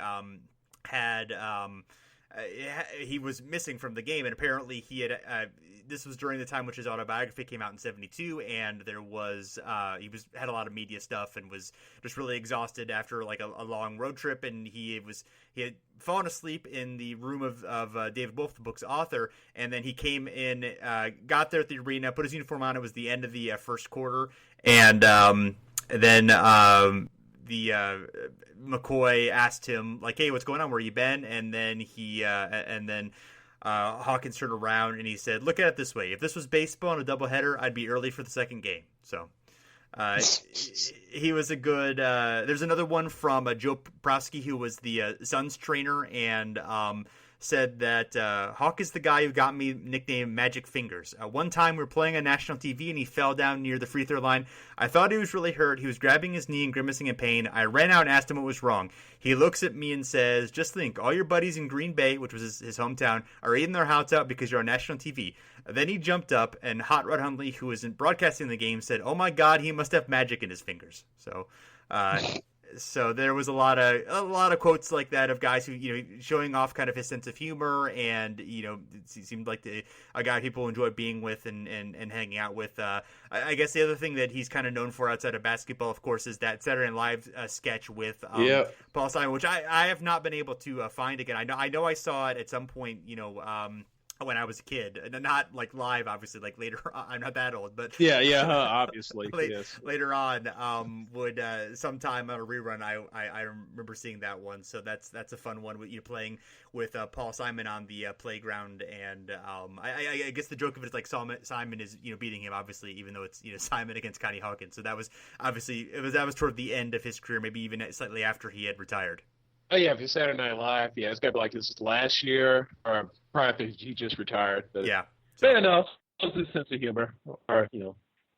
he was missing from the game, and apparently he had. This was during the time which his autobiography came out in 72, and there was had a lot of media stuff and was just really exhausted after like a long road trip, and he had fallen asleep in the room of David Wolf, the book's author, and then he came in, got there at the arena, put his uniform on. It was the end of the first quarter, and then McCoy asked him like, "Hey, what's going on? Where you been?" And then Hawkins turned around and he said, "Look at it this way: if this was baseball and a doubleheader, I'd be early for the second game." So he was a good. There's another one from Joe Prowski, who was the Suns trainer, and said that Hawk is the guy who got me nicknamed Magic Fingers. One time we were playing on national TV and he fell down near the free throw line. I thought he was really hurt. He was grabbing his knee and grimacing in pain. I ran out and asked him what was wrong. He looks at me and says, "Just think, all your buddies in Green Bay," which was his hometown, "are eating their hearts out because you're on national TV." Then he jumped up, and Hot Rod Hundley, who was broadcasting the game, said, "Oh my God, he must have magic in his fingers." So there was a lot of quotes like that of guys who showing off kind of his sense of humor, and it seemed like a guy people enjoy being with and hanging out with. I guess the other thing that he's kind of known for outside of basketball, of course, is that Saturday Night Live sketch with Paul Simon, which I have not been able to find again. I know I saw it at some point, when I was a kid, and not like live, obviously, like later on. I'm not that old, but obviously, yes. Later on, would sometime on a rerun, I remember seeing that one. So that's a fun one with you playing with Paul Simon on the playground, and I guess the joke of it is like Simon is beating him, obviously, even though it's Simon against Connie Hawkins. So that was obviously that was toward the end of his career, maybe even slightly after he had retired. Oh yeah, for Saturday Night Live, yeah, it's got to be like this last year or prior to he just retired. But Yeah. fair So enough. It's his sense of humor, or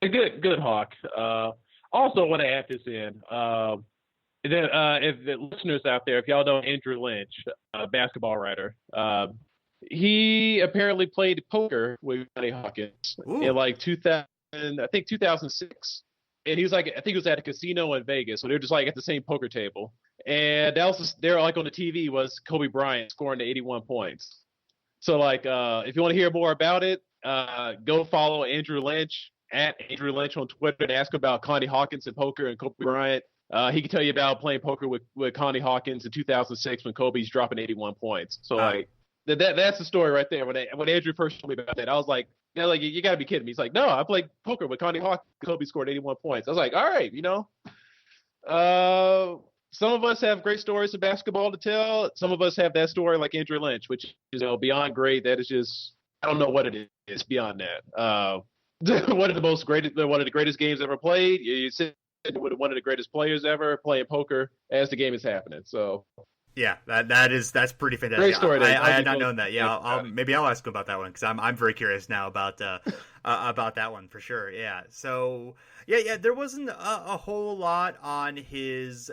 a good Hawk. Also, I want to add this in. If the listeners out there, if y'all know Andrew Lynch, basketball writer, he apparently played poker with Connie Hawkins ooh. in like 2000, I think 2006. And he was like, I think it was at a casino in Vegas. So they were just like at the same poker table. And that was just, they're like on the TV was Kobe Bryant scoring the 81 points. So like, if you want to hear more about it, go follow Andrew Lynch at Andrew Lynch on Twitter and ask about Connie Hawkins and poker and Kobe Bryant. He can tell you about playing poker with Connie Hawkins in 2006 when Kobe's dropping 81 points. So like that's the story right there. When Andrew first told me about that, I was like, yeah, like you gotta be kidding me. He's like, no, I played poker with Connie Hawkins. Kobe scored 81 points. I was like, all right, some of us have great stories of basketball to tell. Some of us have that story like Andrew Lynch, which is beyond great. That is just I don't know what it is beyond that. One of the greatest games ever played. You sit with one of the greatest players ever playing poker as the game is happening. So yeah, that's pretty fantastic. great story. I had not known that. Yeah, maybe I'll ask about that one because I'm very curious now about that one for sure. Yeah. So yeah, there wasn't a whole lot on his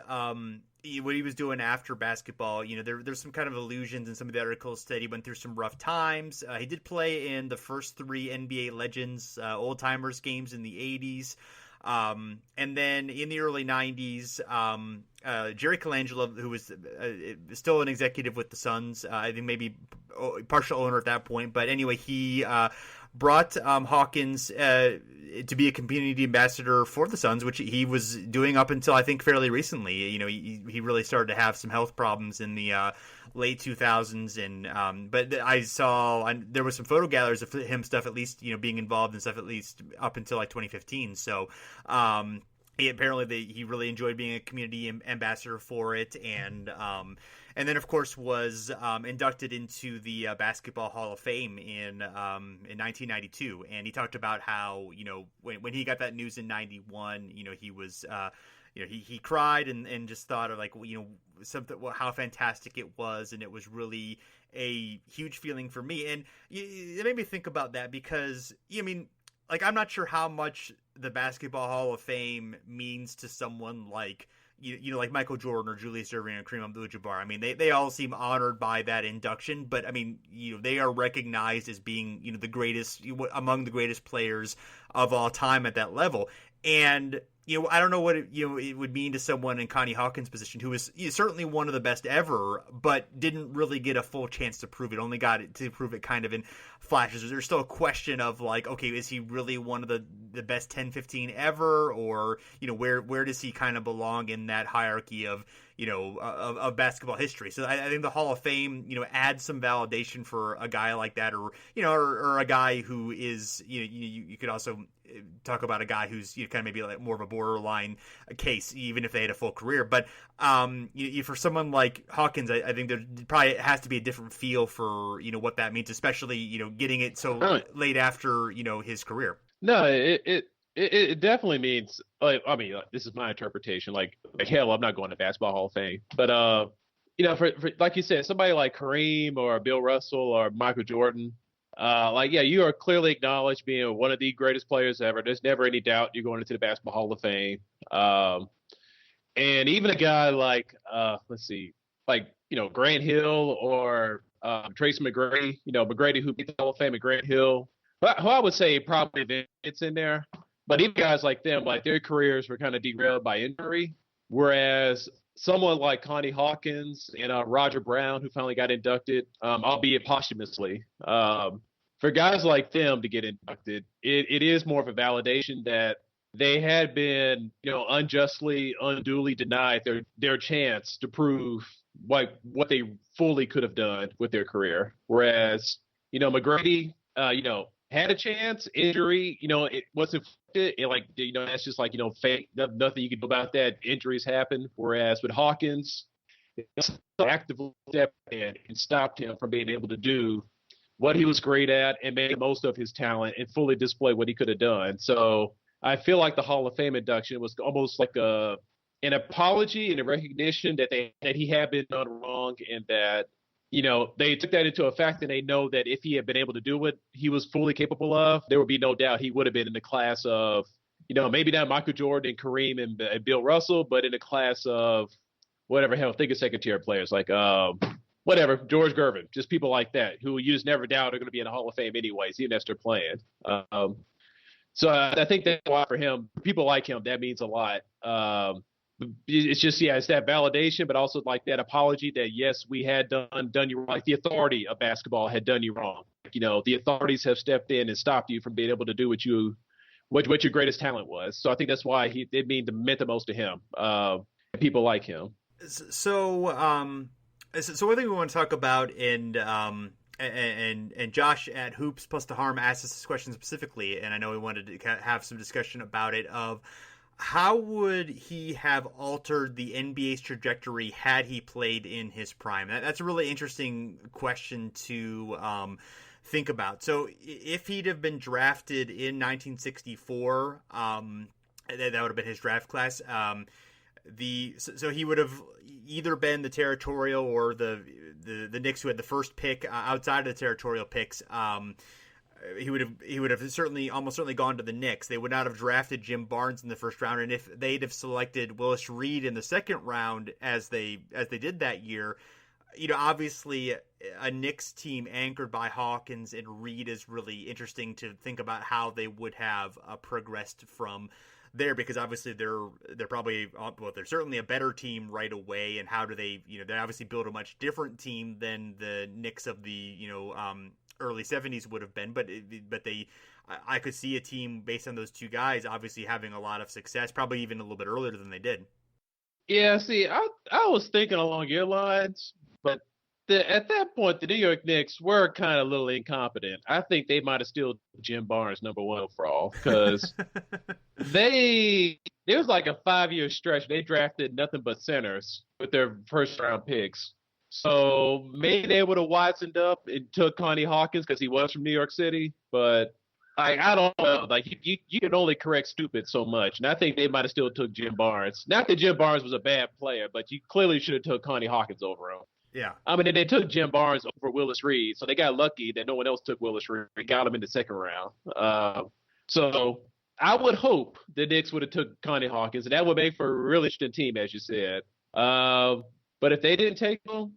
what he was doing after basketball. There's some kind of allusions in some of the articles that he went through some rough times. He did play in the first 3 NBA Legends old timers games in the 80s. And then in the early 90s, Jerry Colangelo, who was still an executive with the Suns, I think maybe partial owner at that point. But anyway, he brought Hawkins to be a community ambassador for the Suns, which he was doing up until I think fairly recently. He really started to have some health problems in the late 2000s, and but I saw there was some photo galleries of him stuff at least being involved in stuff at least up until like 2015. So he really enjoyed being a community ambassador for it, and then of course was inducted into the Basketball Hall of Fame in 1992. And he talked about how when he got that news in 91, he was he cried and just thought of like how fantastic it was, and it was really a huge feeling for me. And it made me think about that because like I'm not sure how much the Basketball Hall of Fame means to someone like like Michael Jordan or Julius Erving or Kareem Abdul-Jabbar. I mean, they all seem honored by that induction, but I mean, they are recognized as being the greatest among the greatest players of all time at that level. And I don't know what it would mean to someone in Connie Hawkins' position, who was certainly one of the best ever, but didn't really get a full chance to prove it. Only got it to prove it kind of in flashes. There's still a question of like, okay, is he really one of the best 10, 15 ever, or where does he kind of belong in that hierarchy of of basketball history? So I think the Hall of Fame adds some validation for a guy like that, or a guy who is you could also talk about a guy who's kind of maybe like more of a borderline case, even if they had a full career. But for someone like Hawkins, I think there probably has to be a different feel for what that means, especially getting it so late after his career. No, it definitely means. Like, I mean, this is my interpretation. Like hell, I'm not going to Basketball Hall of Fame, but for like you said, somebody like Kareem or Bill Russell or Michael Jordan. You are clearly acknowledged being one of the greatest players ever. There's never any doubt you're going into the Basketball Hall of Fame. And even a guy like, Grant Hill or Tracy McGrady, McGrady who beat the Hall of Fame at Grant Hill, who I would say probably fits in there. But even guys like them, like their careers were kind of derailed by injury, whereas someone like Connie Hawkins and Roger Brown, who finally got inducted, albeit posthumously, for guys like them to get inducted, it is more of a validation that they had been, unjustly, unduly denied their chance to prove what they fully could have done with their career. Whereas, McGrady, had a chance, injury, it wasn't, that's just like, fate, nothing you can do about that. Injuries happen. Whereas with Hawkins, actively stepped in and stopped him from being able to do what he was great at and made the most of his talent and fully display what he could have done. So I feel like the Hall of Fame induction was almost like a an apology and a recognition that he had been done wrong, and that they took that into effect, and they know that if he had been able to do what he was fully capable of, there would be no doubt he would have been in the class of, maybe not Michael Jordan, Kareem, and Bill Russell, but in the class of whatever, hell, think of second tier players like whatever, George Gervin, just people like that who you just never doubt are going to be in the Hall of Fame anyways, even as they're playing. So I think that's why for him, people like him, that means a lot. It's just, it's that validation, but also like that apology that, yes, we had done you wrong. Like the authority of basketball had done you wrong. The authorities have stepped in and stopped you from being able to do what your greatest talent was. So I think that's why it meant the most to him. People like him. So one thing we want to talk about, and Josh at Hoops Plus the Harm asked us this question specifically, and I know we wanted to have some discussion about it, of how would he have altered the NBA's trajectory had he played in his prime? That's a really interesting question to think about. So if he'd have been drafted in 1964, that would have been his draft class. So he would have either been the territorial or the Knicks who had the first pick outside of the territorial picks. He would have almost certainly gone to the Knicks. They would not have drafted Jim Barnes in the first round, and if they'd have selected Willis Reed in the second round as they did that year, obviously a Knicks team anchored by Hawkins and Reed is really interesting to think about how they would have progressed from there, because obviously they're certainly a better team right away, and how do they they obviously build a much different team than the Knicks of the early 70s would have been, but I could see a team based on those two guys obviously having a lot of success, probably even a little bit earlier than they did. Yeah, see, I was thinking along your lines, but at that point, the New York Knicks were kind of a little incompetent. I think they might have still Jim Barnes number one overall, because there was like a 5-year stretch. They drafted nothing but centers with their first round picks. So maybe they would have wisened up and took Connie Hawkins because he was from New York City. But I don't know. Like you can only correct stupid so much. And I think they might have still took Jim Barnes. Not that Jim Barnes was a bad player, but you clearly should have took Connie Hawkins over him. Yeah. I mean, they took Jim Barnes over Willis Reed, so they got lucky that no one else took Willis Reed. Got him in the second round. So I would hope the Knicks would have took Connie Hawkins, and that would make for a really interesting team, as you said. But if they didn't take him,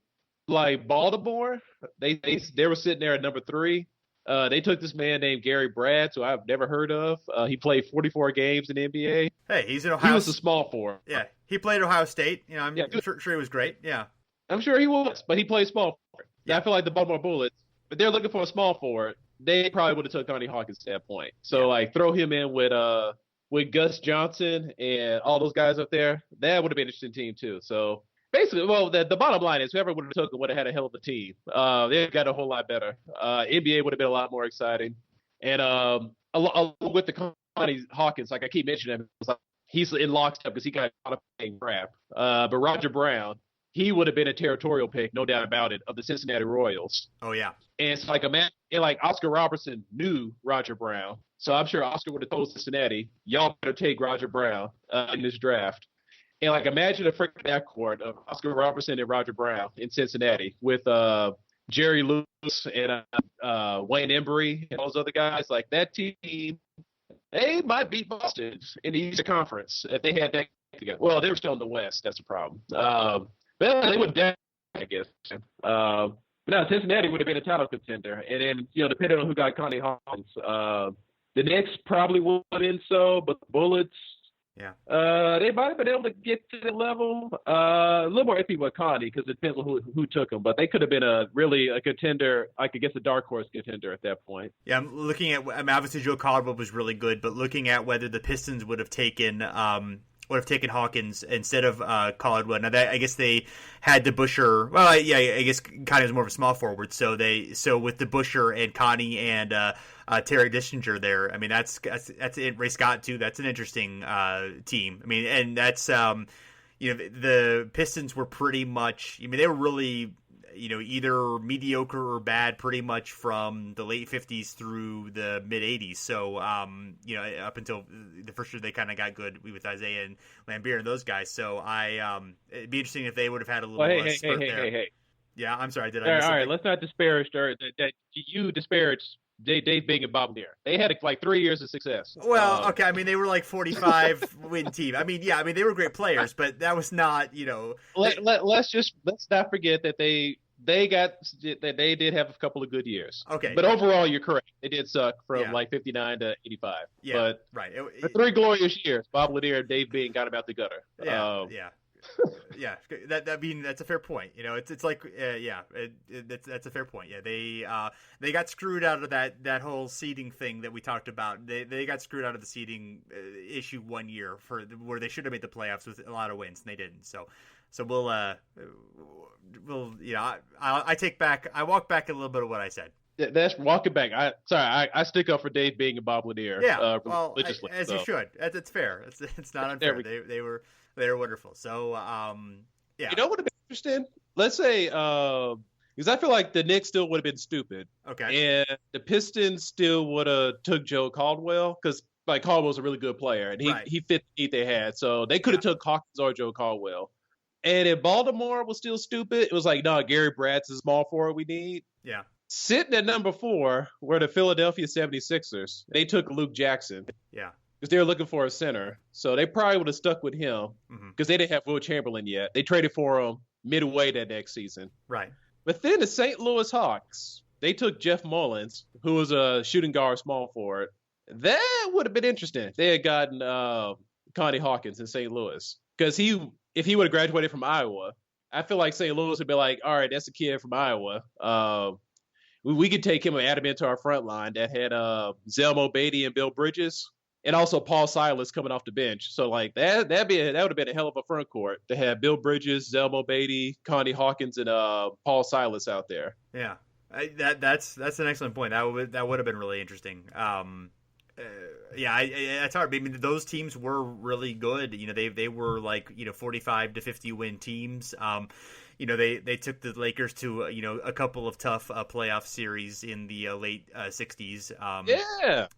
like Baltimore, they were sitting there at number 3. They took this man named Gary Bradds, who I've never heard of. He played 44 games in the NBA. Hey, he's in Ohio. He was a small forward. Yeah, he played at Ohio State. I'm sure he was great. Yeah, I'm sure he was, but he played small forward. Yeah. I feel like the Baltimore Bullets, but they're looking for a small forward. They probably would have took Connie Hawkins at that point. So like throw him in with Gus Johnson and all those guys up there. That would have been an interesting team too. So basically, well, the bottom line is whoever would have took him would have had a hell of a team. They got a whole lot better. NBA would have been a lot more exciting. And along with the Connie Hawkins, like I keep mentioning him, he's in lockstep because he got a lot of paying crap. But Roger Brown, he would have been a territorial pick, no doubt about it, of the Cincinnati Royals. Oh, yeah. And it's like Oscar Robertson knew Roger Brown. So I'm sure Oscar would have told Cincinnati, y'all better take Roger Brown in this draft. And like imagine a freaking backcourt of Oscar Robertson and Roger Brown in Cincinnati with Jerry Lewis and Wayne Embry and all those other guys. Like that team, they might beat Boston in the Eastern Conference if they had that together. Well, they were still in the West. That's the problem. But they would definitely, I guess. But now Cincinnati would have been a title contender. And then, depending on who got Connie Hawkins, the Knicks probably would have been so, but the Bullets, they might have been able to get to the level. A little more iffy with Connie because it depends on who took him. But they could have been a contender, I guess a dark horse contender at that point. Yeah, I'm looking at, obviously Joe Caldwell was really good, but looking at whether the Pistons would have taken Hawkins instead of Caldwell. Now that I guess they had the Busher. Well, I guess Connie was more of a small forward. So with the Busher and Connie and Terry Dissinger there. I mean that's it. Ray Scott too. That's an interesting team. I mean, and that's the Pistons were pretty much. I mean, they were really. either mediocre or bad pretty much from the late 50s through the mid 80s. So, up until the first year they kind of got good with Isaiah and Lambier and those guys. So it'd be interesting if they would have had a little spurt there. Hey. Yeah, I'm sorry. Did I All miss something? right, let's not disparage that you disparage Dave Bing and Bob Lanier. They had like 3 years of success. Well, okay. I mean, they were like 45 win team. I mean, they were great players, but that was not, Let's not forget that they did have a couple of good years. Okay. But overall, you're correct. They did suck from like 59 to 85. Yeah. But right. The 3 glorious years, Bob Lanier and Dave Bing got him out the gutter. Yeah. Yeah, that's a fair point. It's like that's a fair point. Yeah, they got screwed out of that whole seeding thing that we talked about. They got screwed out of the seeding issue 1 year where they should have made the playoffs with a lot of wins and they didn't. So we'll I walk back a little bit of what I said. That's walking back. I stick up for Dave Bing and Bob Lanier. Yeah, religiously. You should. It's fair. It's not unfair. They were wonderful. So, yeah. You know what would have been interesting? Let's say, because I feel like the Knicks still would have been stupid. Okay. And the Pistons still would have took Joe Caldwell because Caldwell's a really good player and he fit the need they had. So they could have took Hawkins or Joe Caldwell. And if Baltimore was still stupid, it was like, no, Gary Bratt's a small forward we need. Yeah. Sitting at number 4 were the Philadelphia 76ers. They took Luke Jackson. Yeah. Because they were looking for a center. So they probably would have stuck with him because they didn't have Will Chamberlain yet. They traded for him midway that next season. Right. But then the St. Louis Hawks, they took Jeff Mullins, who was a shooting guard small forward. That would have been interesting if they had gotten Connie Hawkins in St. Louis. Because if he would have graduated from Iowa, I feel like St. Louis would be like, all right, that's a kid from Iowa. We could take him and add him into our front line that had Zelmo Beatty and Bill Bridges. And also Paul Silas coming off the bench. So like that would have been a hell of a front court to have Bill Bridges, Zelmo Beatty, Connie Hawkins, and Paul Silas out there. Yeah, that's an excellent point. That would have been really interesting. It's hard. I mean, those teams were really good. They were like 45 to 50 win teams. They took the Lakers to a couple of tough playoff series in the late 60s.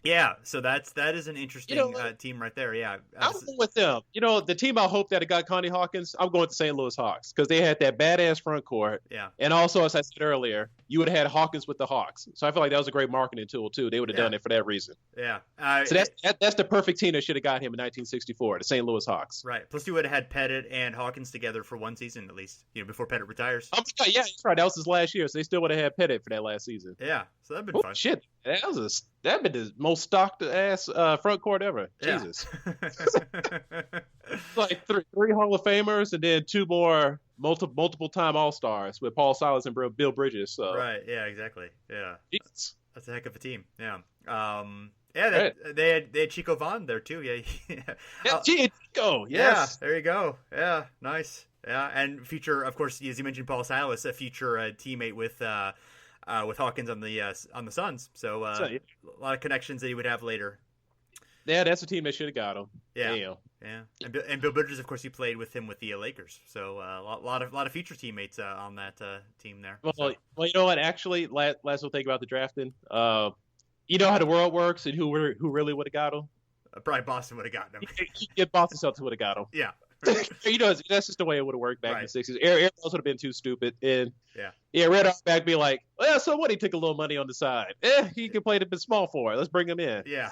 Yeah. So that is an interesting team right there. Yeah, I'm going with them. The team I hope that it got Connie Hawkins. I'm going to St. Louis Hawks because they had that badass front court. Yeah, and also as I said earlier, you would have had Hawkins with the Hawks. So I feel like that was a great marketing tool too. They would have done it for that reason. Yeah. So that's the perfect team that should have got him in 1964, the St. Louis Hawks. Right. Plus you would have had Pettit and Hawkins together for one season at least. Before Pettit retires. Oh, yeah, that's right. That was his last year, so they still would have had Pettit for that last season. Yeah, so that'd been fun. Shit, that'd been the most stocked ass front court ever. Yeah. Jesus, like three Hall of Famers and then 2 more multiple time All Stars with Paul Silas and Bill Bridges. So. Right. Yeah. Exactly. Yeah. Jesus. That's a heck of a team. Yeah. They had Chico Vaughn there too. Yeah. Chico. Yes. Yeah. There you go. Yeah. Nice. Yeah, and future, of course, as you mentioned, Paul Silas, a future teammate with Hawkins on the Suns. So a lot of connections that he would have later. Yeah, that's a team that should have got him. Yeah, yeah. And Bill Bridges, of course, he played with him with the Lakers. So a lot of future teammates on that team there. Well, you know what? Actually, last little thing about the drafting. You know how the world works and who really would have got him? Probably Boston would have gotten him. Yeah, Boston Celtics would have got him. Yeah. That's just the way it would have worked back in the 60s. Aaron would have been too stupid. And Red Auerbach be like, well, so what? He took a little money on the side. He can play the small forward. Let's bring him in. Yeah.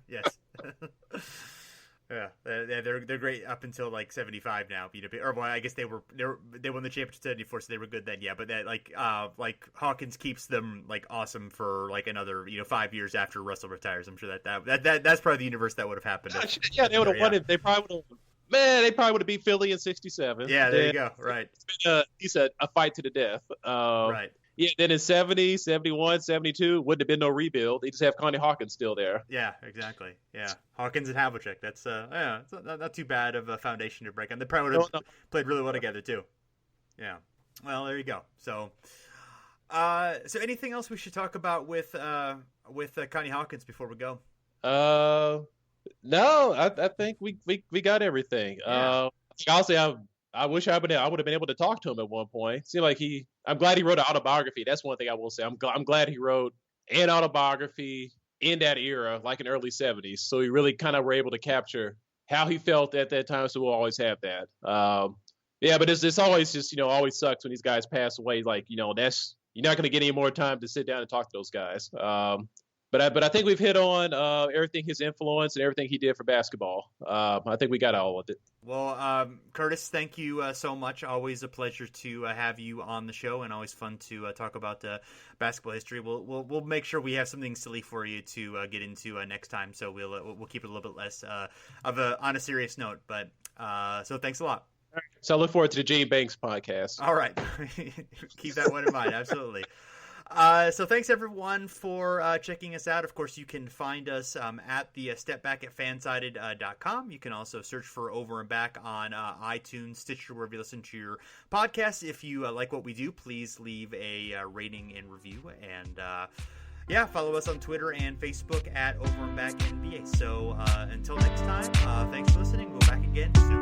Yes. Yeah, they're great up until like 75 now. Or well, I guess they won the championship 74, so they were good then. Yeah, but that like Hawkins keeps them like awesome for like another 5 years after Russell retires. I'm sure that's probably the universe that would have happened. They would have won it. They probably would have. Man, they probably would have beat Philly in 67. Yeah, there you go. Right. It's been a fight to the death. Right. Yeah, then in 70, 71, 72, wouldn't have been no rebuild. They just have Connie Hawkins still there. Yeah, exactly. Yeah, Hawkins and Havlicek. That's it's not too bad of a foundation to break on. They probably would have played really well together too. Yeah. Well, there you go. So anything else we should talk about with Connie Hawkins before we go? No, I think we got everything. Yeah. I'll say I wish I would have been able to talk to him at one point. Seemed like I'm glad he wrote an autobiography. That's one thing I will say. I'm glad he wrote an autobiography in that era, like in early '70s. So he really kind of were able to capture how he felt at that time. So we'll always have that. Yeah, but it's always just, always sucks when these guys pass away. Like, that's, you're not going to get any more time to sit down and talk to those guys. But I think we've hit on everything, his influence and everything he did for basketball. I think we got all of it. Well, Curtis, thank you so much. Always a pleasure to have you on the show, and always fun to talk about basketball history. We'll make sure we have something silly for you to get into next time. So we'll keep it a little bit less on a serious note. But so thanks a lot. So I look forward to the Gene Banks podcast. All right, keep that one in mind. Absolutely. So thanks everyone for checking us out. Of course, you can find us at the stepback at fansided.com. You can also search for Over and Back on iTunes, Stitcher, wherever you listen to your podcasts. If you like what we do, please leave a rating and review. And follow us on Twitter and Facebook at Over and Back NBA. So until next time, thanks for listening. We'll be back again soon.